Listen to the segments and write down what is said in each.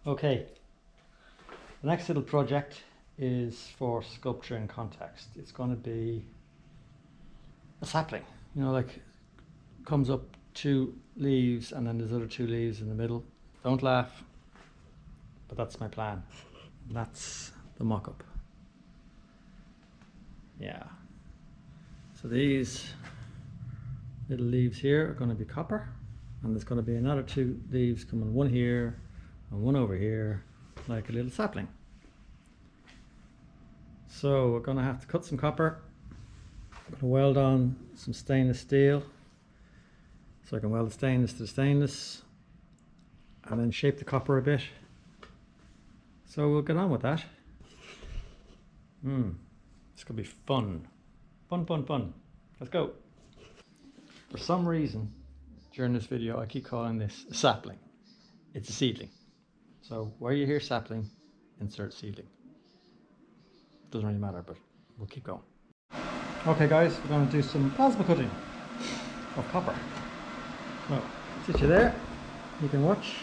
Okay, the next little project is for sculpture in context. It's going to be a sapling, you know, like comes up 2 leaves and then there's other 2 leaves in the middle. Don't laugh, but that's my plan. That's the mock-up. Yeah. So these little leaves here are going to be copper, and there's going to be another 2 leaves coming, one here and one over here, like a little sapling. So we're going to have to cut some copper. I'm going to weld on some stainless steel so I can weld the stainless to the stainless and then shape the copper a bit. So we'll get on with that. It's going to be fun. Fun. Let's go. For some reason during this video I keep calling this a sapling. It's a seedling. So where you hear sapling, insert seedling. Doesn't really matter, but we'll keep going. Okay guys, we're going to do some plasma cutting of copper. So sit you there, you can watch.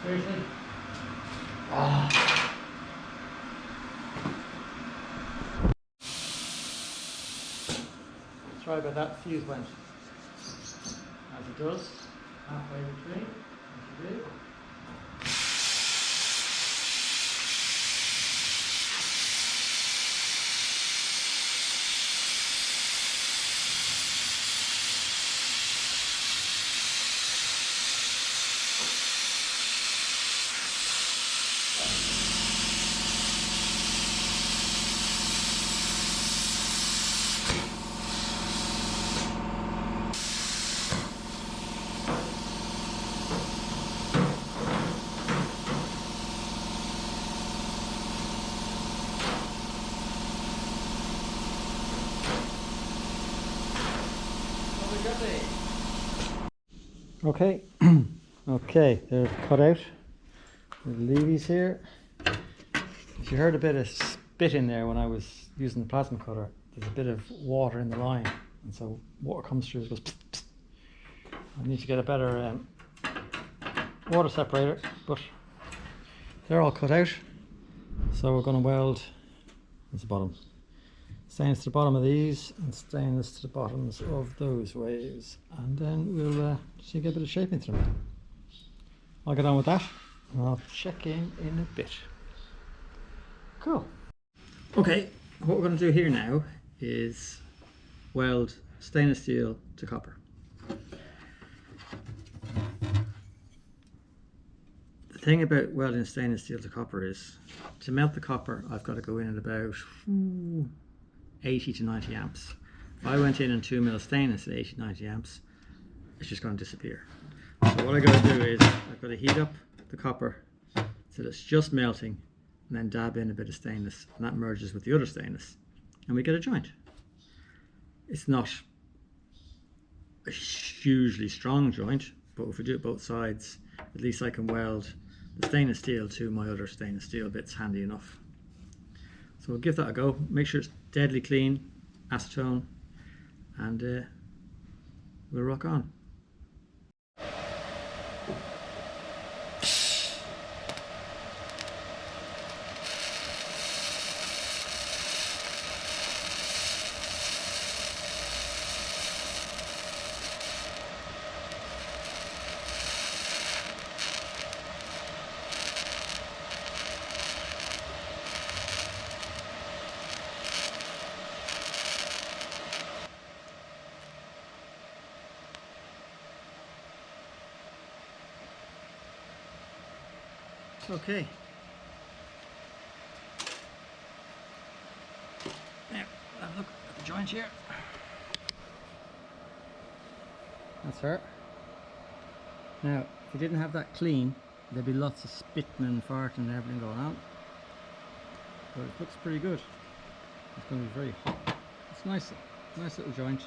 Seriously? Sorry about that, fuse went. As it does, halfway between, as you do. Okay, okay, they're cut out. The leavies here. If you heard a bit of spit in there when I was using the plasma cutter, there's a bit of water in the line, and so water comes through, it goes pss, pss. I need to get a better water separator, but they're all cut out. So we're going to weld, that's the bottom, stainless to the bottom of these and stainless to the bottoms of those waves, and then we'll see get a bit of shaping through it. I'll get on with that and I'll check in a bit. Cool. Okay, what we're going to do here now is weld stainless steel to copper. The thing about welding stainless steel to copper is, to melt the copper I've got to go in at about 80 to 90 amps. If I went in on 2 mil stainless at 80 to 90 amps, it's just going to disappear. So what I got to do is I've got to heat up the copper so that it's just melting, and then dab in a bit of stainless, and that merges with the other stainless, and we get a joint. It's not a hugely strong joint, but if we do it both sides, at least I can weld the stainless steel to my other stainless steel bits handy enough. So we'll give that a go. Make sure it's deadly clean, acetone, and we'll rock on. Okay. Now, have a look at the joint here. That's her. Now, if you didn't have that clean, there'd be lots of spitting and farting and everything going on. But it looks pretty good. It's going to be very hot. It's nice little joint.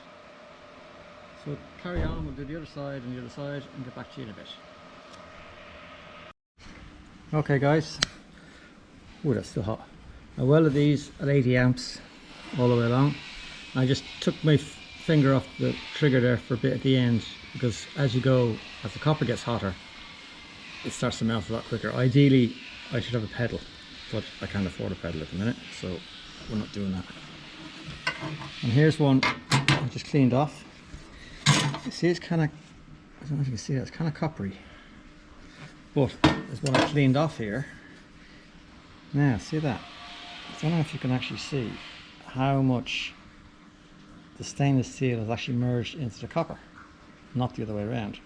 So carry on, we'll do the other side and the other side and get back to you in a bit. Okay guys, oh that's still hot. I welded these at 80 amps all the way along. I just took my finger off the trigger there for a bit at the end, because as the copper gets hotter, it starts to melt a lot quicker. Ideally I should have a pedal, but I can't afford a pedal at the minute, so we're not doing that. And here's one I just cleaned off. You see, it's kind of, I don't know if you can see that, it's kind of coppery. But there's one I cleaned off here. Now, see that? I don't know if you can actually see how much the stainless steel has actually merged into the copper, not the other way around.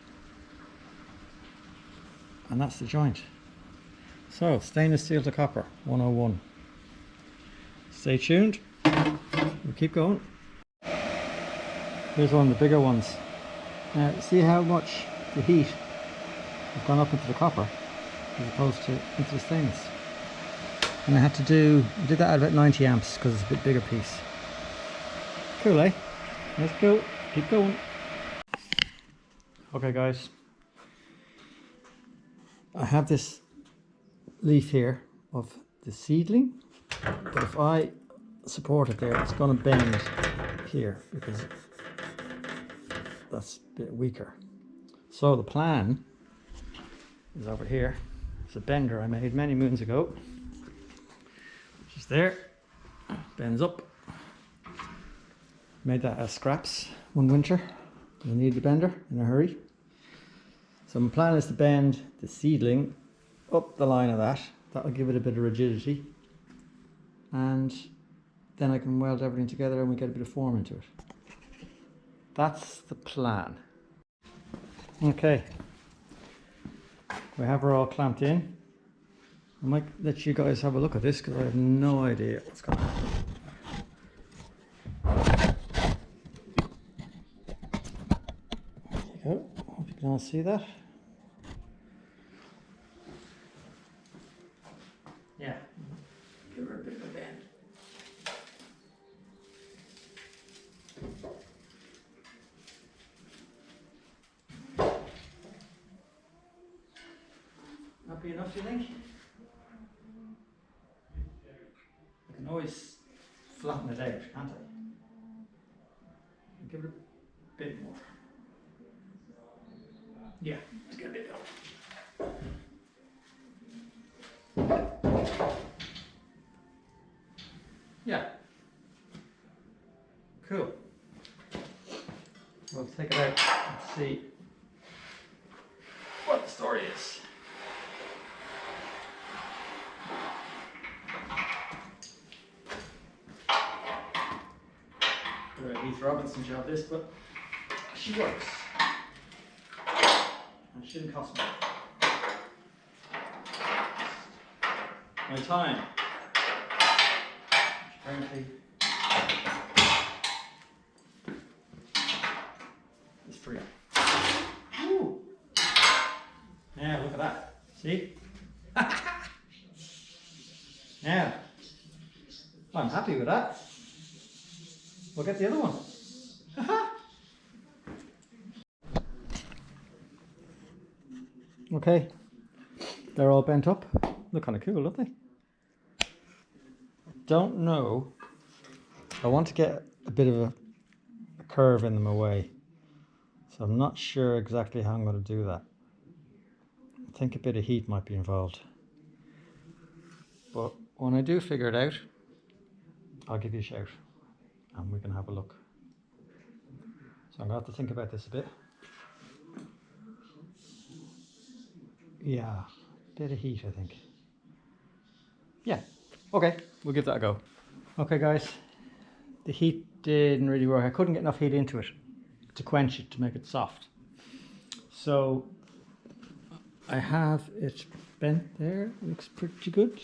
And that's the joint. So, stainless steel to copper, 101. Stay tuned, we'll keep going. Here's one of the bigger ones. Now, see how much the heat has gone up into the copper as opposed to into the stainless. And I did that at about 90 amps because it's a bit bigger piece. Cool, eh? Let's go, keep going. Okay guys, I have this leaf here of the seedling, but if I support it there, it's going to bend here because that's a bit weaker. So the plan is over here. It's a bender I made many moons ago. Just there, bends up. Made that as scraps one winter. I needed the bender in a hurry. So my plan is to bend the seedling up the line of that. That'll give it a bit of rigidity. And then I can weld everything together and we get a bit of form into it. That's the plan. Okay, we have her all clamped in. I might let you guys have a look at this because I have no idea what's going to happen. There you go, hope you can all see that. Yeah, give her a bit of a bend. Not be enough, do you think? I can always flatten it out, can't I? Give it a bit more. Yeah, let's get a bit more. Yeah. Cool. We'll take it out and see what the story is. Heath Robinson job this, but she works. And she didn't cost me. My time. Apparently is free. Woo. Now look at that. See? Now I'm happy with that. We'll get the other one. Okay, they're all bent up. Look kind of cool, don't they? Don't know. I want to get a bit of a curve in them away. So I'm not sure exactly how I'm going to do that. I think a bit of heat might be involved. But when I do figure it out, I'll give you a shout and we can have a look. So I'm going to have to think about this a bit. Yeah, bit of heat I think. Yeah, okay, we'll give that a go. Okay guys, the heat didn't really work. I couldn't get enough heat into it to quench it, to make it soft. So I have it bent there. Looks pretty good.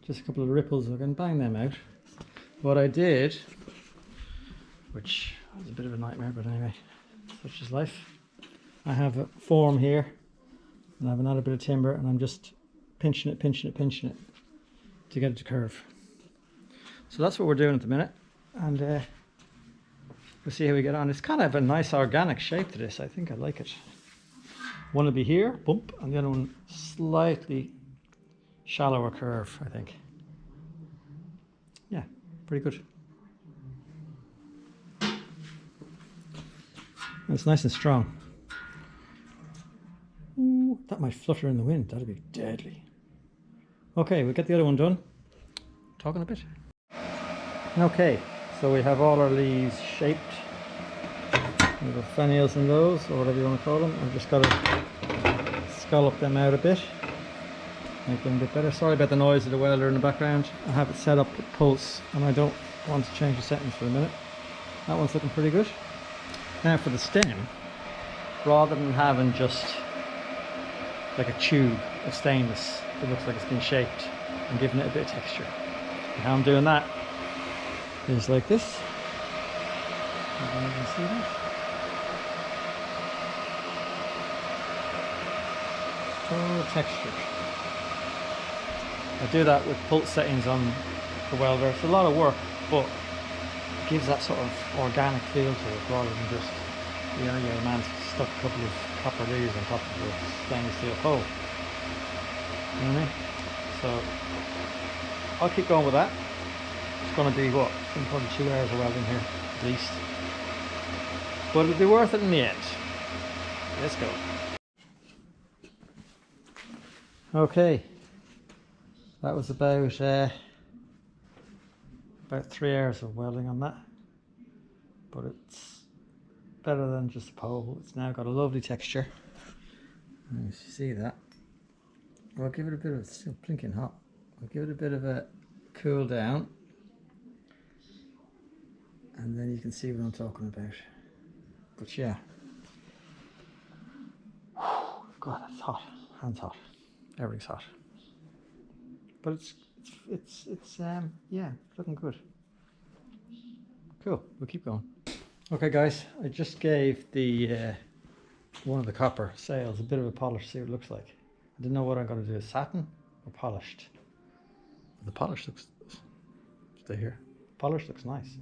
Just a couple of ripples, I can bang them out. What I did, which was a bit of a nightmare, but anyway, such is life. I have a form here, and I have another bit of timber, and I'm just pinching it to get it to curve. So that's what we're doing at the minute, and we'll see how we get on. It's kind of a nice organic shape to this. I think I like it. One will be here, bump, and the other one slightly shallower curve, I think. Yeah, pretty good. It's nice and strong. Ooh, that might flutter in the wind. That'd be deadly. Okay, we'll get the other one done. Talk in a bit. Okay, so we have all our leaves shaped. Little fennials in those, or whatever you want to call them. I've just got to scallop them out a bit. Make them a bit better. Sorry about the noise of the welder in the background. I have it set up with pulse and I don't want to change the settings for a minute. That one's looking pretty good. Now for the stem, rather than having just like a tube of stainless that looks like it's been shaped, I'm giving it a bit of texture. And how I'm doing that is like this. You can see that. Total texture. I do that with pulse settings on the welder. It's a lot of work, but it gives that sort of organic feel to it rather than just, you know, your man's stuck a couple of copper leaves on top of a stainless steel pole. You know what I mean? So I'll keep going with that. It's going to be what? It's going to be probably 2 hours of welding here at least. But it'll be worth it in the end. Let's go. Okay. That was about 3 hours of welding on that, but it's better than just a pole. It's now got a lovely texture. And you see that. I'll give it a bit of, it's still blinking hot. I'll give it a bit of a cool down, and then you can see what I'm talking about. But yeah, God, it's hot. Hands hot. Everything's hot. But it's yeah, looking good. Cool, we'll keep going. Okay guys, I just gave the one of the copper sails a bit of a polish, see what it looks like. I didn't know what I'm going to do, satin or polished. The polish looks, stay here, polish looks nice.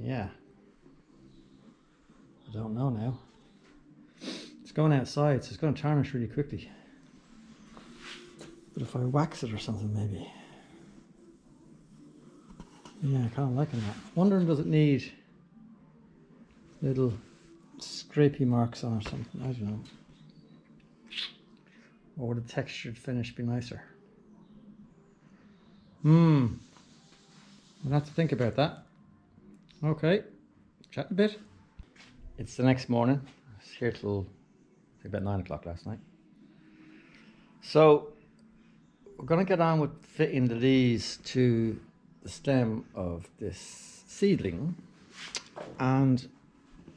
Yeah, I don't know now. It's going outside, so it's going to tarnish really quickly. But if I wax it or something, maybe. Yeah, kind of liking that. Wondering, does it need little scrapey marks on or something? I don't know. Or would a textured finish be nicer? I'll have to think about that. Okay, chat a bit. It's the next morning. I was here till about 9 o'clock last night. So we're going to get on with fitting the leaves to the stem of this seedling, and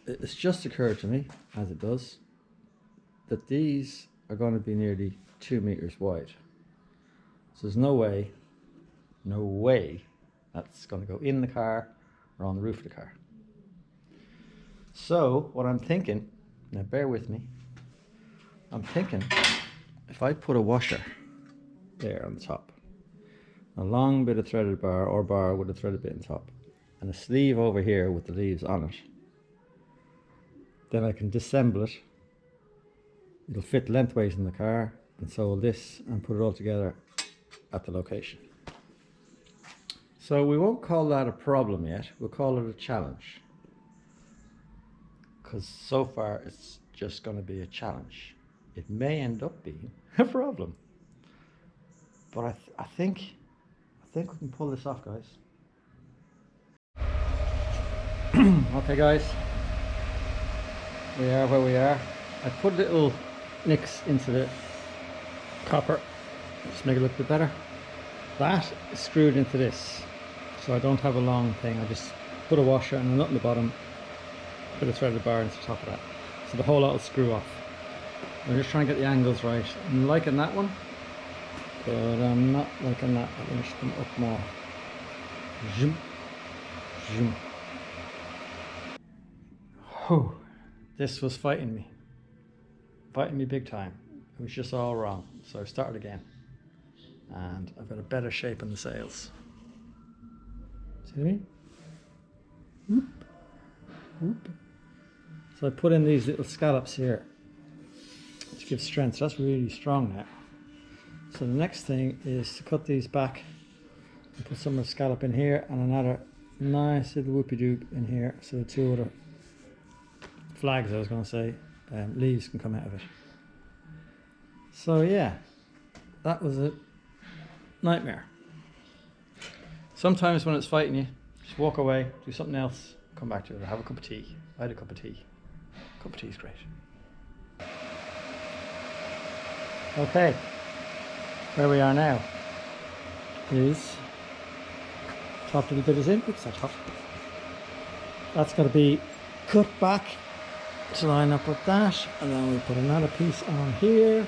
it's just occurred to me, as it does, that these are going to be nearly 2 meters wide. So there's no way that's going to go in the car or on the roof of the car. So what I'm thinking, now bear with me, I'm thinking if I put a washer there on the top, a long bit of threaded bar or bar with a threaded bit on top, and a sleeve over here with the leaves on it, then I can disassemble it. It'll fit lengthways in the car, and so will this, and put it all together at the location. So we won't call that a problem yet, we'll call it a challenge. Because so far it's just going to be a challenge. It may end up being a problem. But I think we can pull this off, guys. Okay guys, we are where we are. I put little nicks into the copper, just make it look a bit better. That is screwed into this, so I don't have a long thing. I just put a washer and a nut in the bottom, bit of threaded bar into the top of that. So the whole lot will screw off. I'm just trying to get the angles right. I'm liking that one, but I'm not liking that. Let me just come up more. Zoom. Zoom. Oh, this was fighting me. Fighting me big time. It was just all wrong. So I started again. And I've got a better shape in the sails. See what I mean? Whoop. Whoop. So I put in these little scallops here to give strength. So that's really strong now. So the next thing is to cut these back and put some of the scallop in here and another nice little whoopie-doop in here, so the two other flags, I was going to say, leaves can come out of it. So yeah, that was a nightmare. Sometimes when it's fighting you, just walk away, do something else, come back to it, or have a cup of tea. I had a cup of tea. A cup of tea is great. Okay, where we are now is top little bit is in. Oops, that's hot. That's got to be cut back to line up with that, and then we put another piece on here.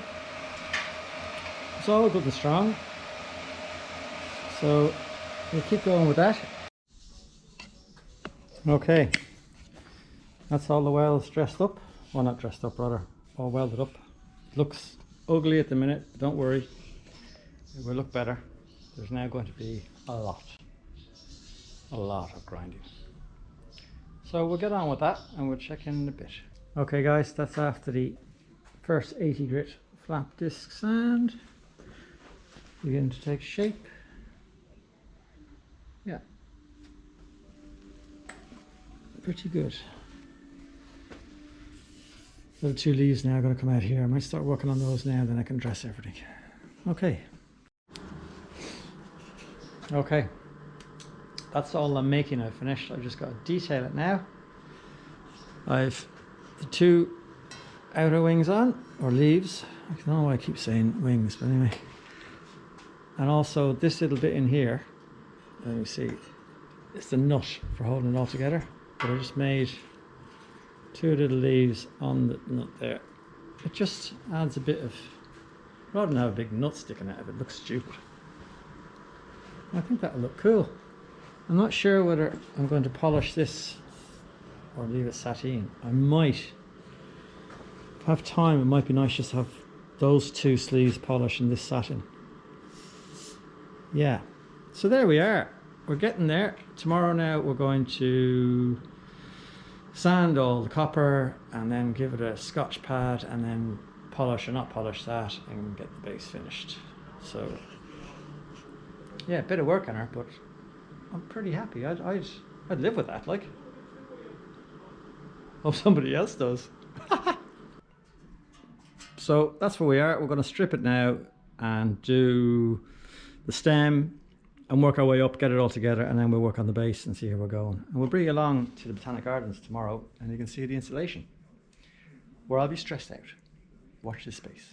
It's all good and strong, so we'll keep going with that. Okay, that's all the welds dressed up. Well, not dressed up, rather, all welded up. It looks ugly at the minute, but don't worry, it will look better. There's now going to be a lot of grinding. So we'll get on with that and we'll check in a bit. Okay guys, that's after the first 80 grit flap disc sand. Beginning to take shape. Yeah. Pretty good. The two leaves now are going to come out here. I might start working on those now, then I can dress everything. Okay. Okay. That's all I'm making. I've finished. I've just got to detail it now. I've the two outer wings on, or leaves. I don't know why I keep saying wings, but anyway. And also this little bit in here, let me see, it's the nut for holding it all together. But I just made two little leaves on the nut there. It just adds a bit of, rather than have a big nut sticking out of it, it looks stupid. I think that'll look cool. I'm not sure whether I'm going to polish this or leave it sateen. I might have time. It might be nice just to have those two sleeves polished and this satin. Yeah, so there we are. We're getting there. Tomorrow now we're going to sand all the copper and then give it a scotch pad and then polish or not polish that and get the base finished. So yeah, a bit of work on her, but I'm pretty happy. I'd live with that, like. Hope somebody else does. So that's where we are. We're going to strip it now and do the stem and work our way up, get it all together, and then we'll work on the base and see how we're going. And we'll bring you along to the Botanic Gardens tomorrow and you can see the installation, where I'll be stressed out. Watch this space.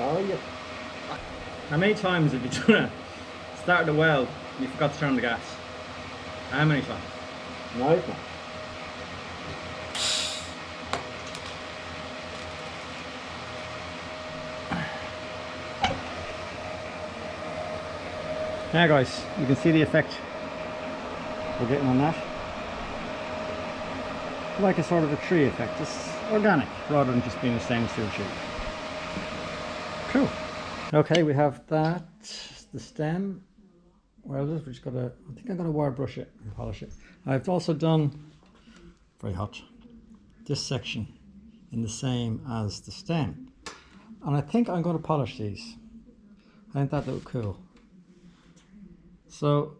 Oh yeah. How many times have you done it? Started the weld and you forgot to turn on the gas? How many times? No. Now guys, you can see the effect we're getting on that. Like a sort of a tree effect. It's organic rather than just being a stainless steel tree. Cool. Okay, we have that, the stem welded. We've just got to, I think I'm going to wire brush it and polish it. I've also done, very hot, this section in the same as the stem. And I think I'm going to polish these. I think that looked cool. So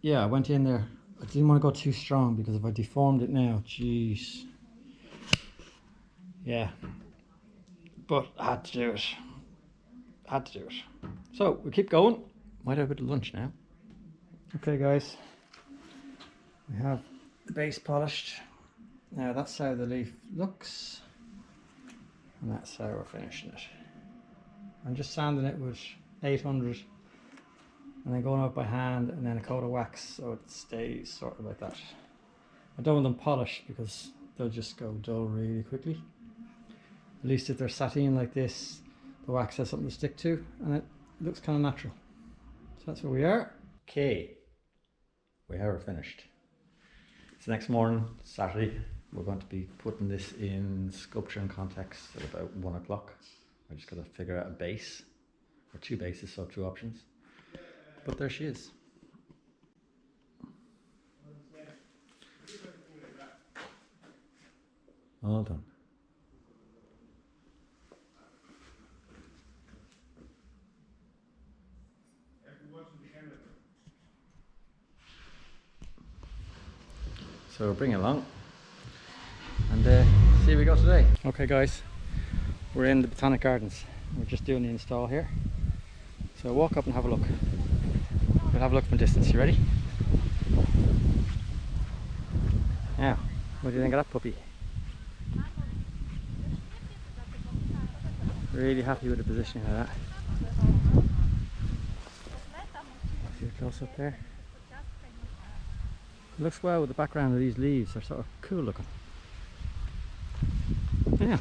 yeah, I went in there. I didn't want to go too strong because if I deformed it now, jeez. Yeah, but I had to do it. Had to do it. So we keep going. Might have a bit of lunch now. Okay guys, we have the base polished. Now that's how the leaf looks, and that's how we're finishing it. I'm just sanding it with 800 and then going out by hand, and then a coat of wax so it stays sort of like that. I don't want them polished because they'll just go dull really quickly. At least if they're sateen like this, the wax has something to stick to and it looks kind of natural. So that's where we are. Okay, we are finished. It's the next morning, Saturday. We're going to be putting this in sculpture and context at about 1 o'clock. I just got to figure out a base, or 2 bases, so 2 options. But there she is. All done. So bring it along and see how we go today. Okay guys, we're in the Botanic Gardens. We're just doing the install here. So walk up and have a look. We'll have a look from a distance. You ready? Now, what do you think of that puppy? Really happy with the positioning of that. See a close up there. It looks well with the background of these leaves. They're sort of cool looking. Yeah.